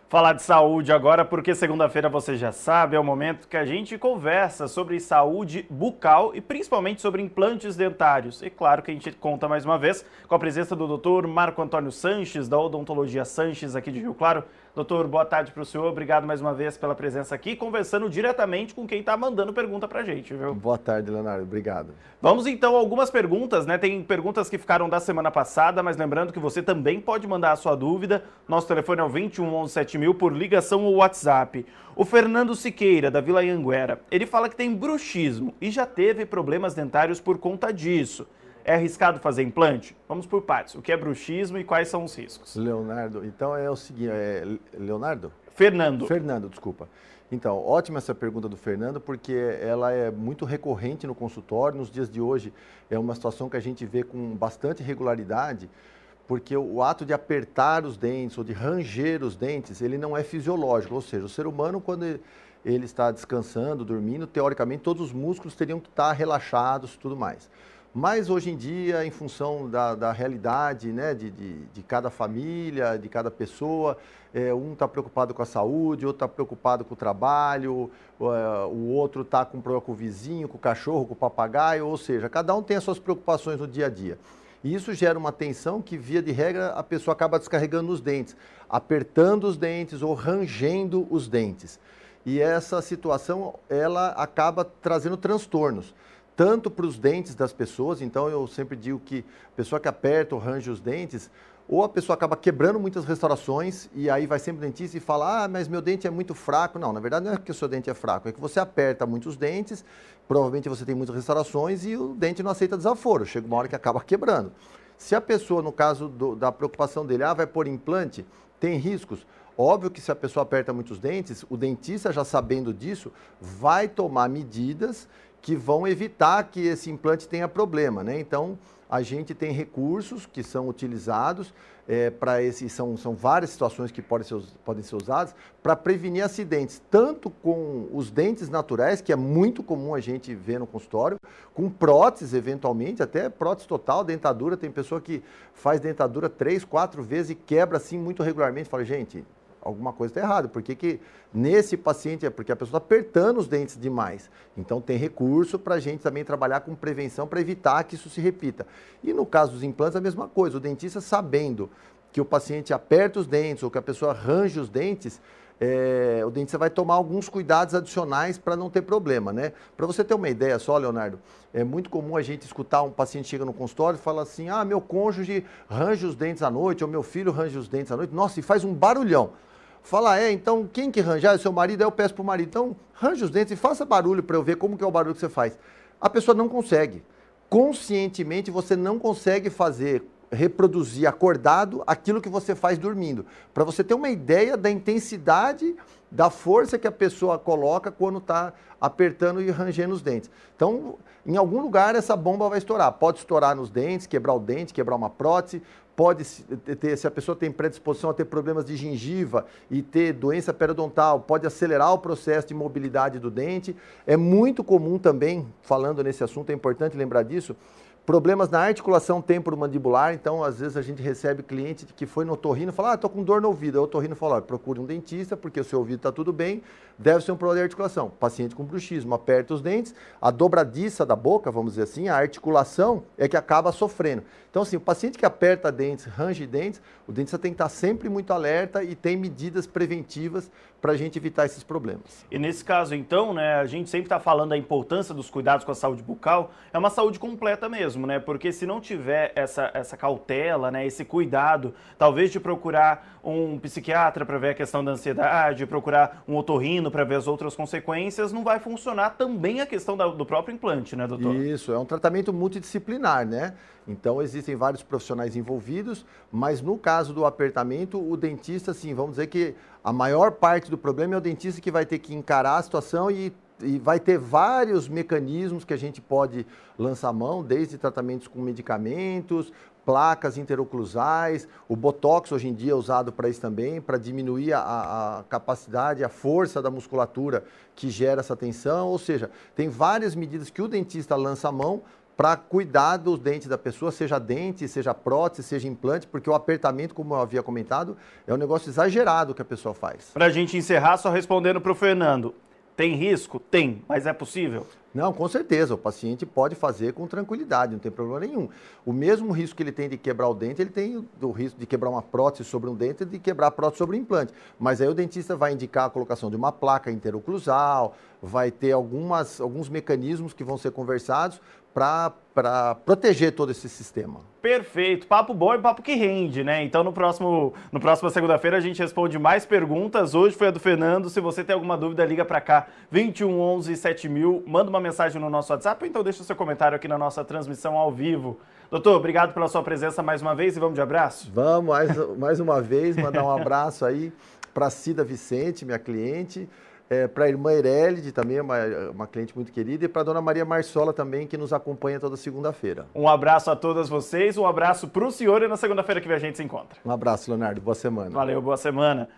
Falar de saúde agora, porque segunda-feira você já sabe, é o momento que a gente conversa sobre saúde bucal e principalmente sobre implantes dentários. E claro que a gente conta mais uma vez com a presença do Dr. Marco Antônio Sanches, da Odontologia Sanches, aqui de Rio Claro. Doutor, boa tarde para o senhor, obrigado mais uma vez pela presença aqui, conversando diretamente com quem está mandando pergunta para a gente, viu? Boa tarde, Leonardo, obrigado. Vamos então a algumas perguntas, né? Tem perguntas que ficaram da semana passada, mas lembrando que você também pode mandar a sua dúvida. Nosso telefone é o 21 11 7000 por ligação ou WhatsApp. O Fernando Siqueira, da Vila Anhanguera, ele fala que tem bruxismo e já teve problemas dentários por conta disso. É arriscado fazer implante? Vamos por partes. O que é bruxismo e quais são os riscos? Leonardo, então é o seguinte, Leonardo? Fernando. Fernando, desculpa. Então, ótima essa pergunta do Fernando, porque ela é muito recorrente no consultório. Nos dias de hoje é uma situação que a gente vê com bastante regularidade, porque o ato de apertar os dentes ou de ranger os dentes, ele não é fisiológico, ou seja, o ser humano quando ele está descansando, dormindo, teoricamente todos os músculos teriam que estar relaxados e tudo mais. Mas hoje em dia, em função da realidade, né, de cada família, de cada pessoa, um está preocupado com a saúde, outro está preocupado com o trabalho, o outro está com problema com o vizinho, com o cachorro, com o papagaio, ou seja, cada um tem as suas preocupações no dia a dia. E isso gera uma tensão que, via de regra, a pessoa acaba descarregando nos dentes, apertando os dentes ou rangendo os dentes. E essa situação, ela acaba trazendo transtornos, tanto para os dentes das pessoas. Então eu sempre digo que a pessoa que aperta ou range os dentes, ou a pessoa acaba quebrando muitas restaurações e aí vai sempre no dentista e fala, ah, mas meu dente é muito fraco. Não, na verdade não é que o seu dente é fraco, é que você aperta muitos dentes, provavelmente você tem muitas restaurações e o dente não aceita desaforo, chega uma hora que acaba quebrando. Se a pessoa, no caso da preocupação dele, vai pôr implante, tem riscos. Óbvio que se a pessoa aperta muitos dentes, o dentista, já sabendo disso, vai tomar medidas que vão evitar que esse implante tenha problema, né? Então, a gente tem recursos que são utilizados para são várias situações que podem ser usadas para prevenir acidentes, tanto com os dentes naturais, que é muito comum a gente ver no consultório, com próteses, eventualmente, até prótese total, dentadura. Tem pessoa que faz dentadura 3, 4 vezes e quebra assim muito regularmente. Fala, gente, alguma coisa está errada. Por que nesse paciente é porque a pessoa está apertando os dentes demais? Então tem recurso para a gente também trabalhar com prevenção para evitar que isso se repita. E no caso dos implantes, a mesma coisa. O dentista, sabendo que o paciente aperta os dentes ou que a pessoa range os dentes, o dentista vai tomar alguns cuidados adicionais para não ter problema, né? Para você ter uma ideia só, Leonardo, é muito comum a gente escutar um paciente chega no consultório e fala assim, ah, meu cônjuge range os dentes à noite, ou meu filho range os dentes à noite, nossa, e faz um barulhão. Fala, então quem que range? Ah, é o seu marido? Aí eu peço para o marido, então range os dentes e faça barulho para eu ver como que é o barulho que você faz. A pessoa não consegue. Conscientemente você não consegue reproduzir acordado aquilo que você faz dormindo. Para você ter uma ideia da intensidade, da força que a pessoa coloca quando está apertando e rangendo os dentes. Então, em algum lugar essa bomba vai estourar. Pode estourar nos dentes, quebrar o dente, quebrar uma prótese. Pode ter, se a pessoa tem predisposição a ter problemas de gengiva e ter doença periodontal, pode acelerar o processo de mobilidade do dente. É muito comum também, falando nesse assunto, é importante lembrar disso, problemas na articulação temporomandibular. Então, às vezes a gente recebe cliente que foi no otorrino e fala, estou com dor no ouvido. O otorrino fala, procure um dentista porque o seu ouvido está tudo bem, deve ser um problema de articulação. Paciente com bruxismo, aperta os dentes, a dobradiça da boca, vamos dizer assim, a articulação é que acaba sofrendo. Então, assim, o paciente que aperta dentes, range dentes, o dentista tem que estar sempre muito alerta e tem medidas preventivas para a gente evitar esses problemas. E nesse caso, então, né, a gente sempre está falando da importância dos cuidados com a saúde bucal, é uma saúde completa mesmo, né? Porque se não tiver essa cautela, né, esse cuidado, talvez de procurar um psiquiatra para ver a questão da ansiedade, procurar um otorrino para ver as outras consequências, não vai funcionar também a questão do próprio implante, né, doutor? Isso, é um tratamento multidisciplinar, né? Então, existem vários profissionais envolvidos, mas no caso do apertamento, o dentista, assim, vamos dizer que a maior parte do problema é o dentista que vai ter que encarar a situação e vai ter vários mecanismos que a gente pode lançar mão, desde tratamentos com medicamentos, placas interoclusais, o Botox hoje em dia é usado para isso também, para diminuir a capacidade, a força da musculatura que gera essa tensão, ou seja, tem várias medidas que o dentista lança a mão para cuidar dos dentes da pessoa, seja dente, seja prótese, seja implante, porque o apertamento, como eu havia comentado, é um negócio exagerado que a pessoa faz. Para a gente encerrar, só respondendo para o Fernando, tem risco? Tem, mas é possível? Não, com certeza, o paciente pode fazer com tranquilidade, não tem problema nenhum. O mesmo risco que ele tem de quebrar o dente, ele tem o risco de quebrar uma prótese sobre um dente e de quebrar a prótese sobre um implante. Mas aí o dentista vai indicar a colocação de uma placa interoclusal, vai ter alguns mecanismos que vão ser conversados para proteger todo esse sistema. Perfeito, papo bom e papo que rende, né? Então no próxima segunda-feira a gente responde mais perguntas. Hoje foi a do Fernando. Se você tem alguma dúvida, liga para cá, 21 11 7000, manda uma mensagem no nosso WhatsApp ou então deixa o seu comentário aqui na nossa transmissão ao vivo. Doutor, obrigado pela sua presença mais uma vez e vamos de abraço? Vamos, mais uma vez, mandar um abraço aí para a Cida Vicente, minha cliente, para a irmã Irelide, também uma cliente muito querida, e para a dona Maria Marsola também, que nos acompanha toda segunda-feira. Um abraço a todas vocês, um abraço para o senhor e na segunda-feira que vem a gente se encontra. Um abraço, Leonardo. Boa semana. Valeu, boa semana.